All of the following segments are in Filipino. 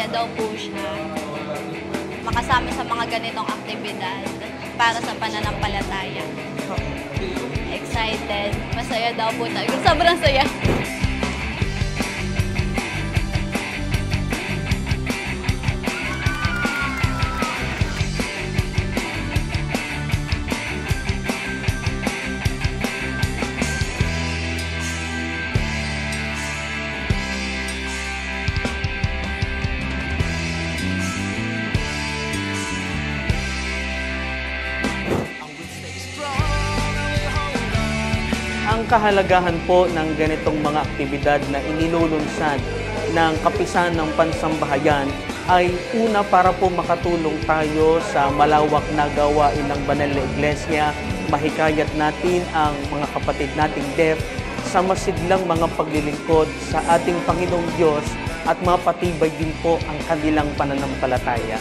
masaya daw po siya makasama sa mga ganitong aktibidad para sa pananampalataya. Excited, masaya daw po tayo. Sobrang saya. Ang kahalagahan po ng ganitong mga aktibidad na inilulunsad ng Kapisahan ng Pansambahayan ay una para po makatulong tayo sa malawak na gawain ng banal na iglesia, mahikayat natin ang mga kapatid nating deaf sa masidlang mga paglilingkod sa ating Panginoong Diyos at mapatibay din po ang kanilang pananampalataya.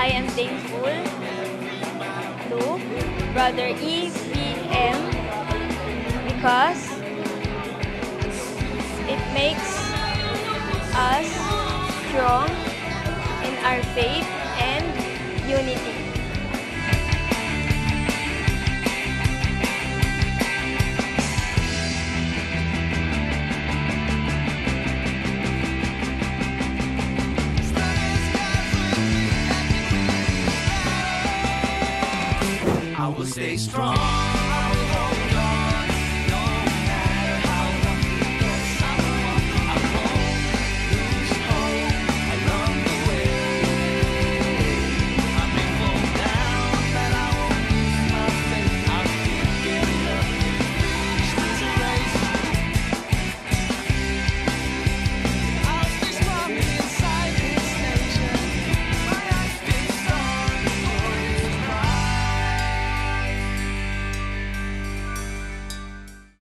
I am thankful to Brother EPM because it makes us strong in our faith and unity. I will stay strong.